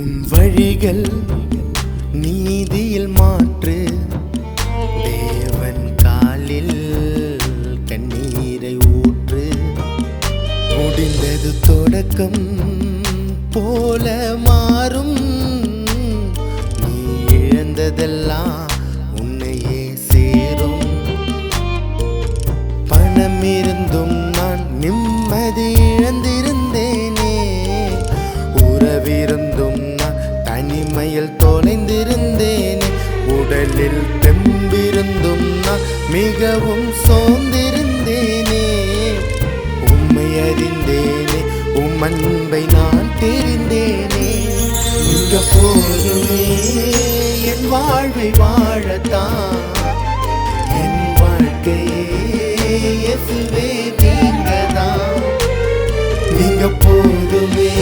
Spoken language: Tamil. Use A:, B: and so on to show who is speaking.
A: உன் வழிகள் நீதியில் மாற்று, தேவன் காலில் கண்ணீரை ஊற்று. முடிந்தது தொடக்கம் போல மாறும், நீ இழந்ததெல்லாம் உன்னையே சேரும். பணம் இருந்தும் நான் நிம்மதி இழந்திருந்தேனே, உறவிருந்தும் நான் தனிமையில் தொலைந்திருந்தேனே. உடலில் தெம்பிருந்தும் நான் மிகவும் சோர்ந்திருந்தேனே. உம்மை அறிந்தேனே, உம் அன்பை நான் தெரிந்தேனே. இங்க போதுமே என் வாழ்வை வாழத்தான், என் வாழ்க்கையே இயேசுவே நீங்கதான். நீங்க போதுமே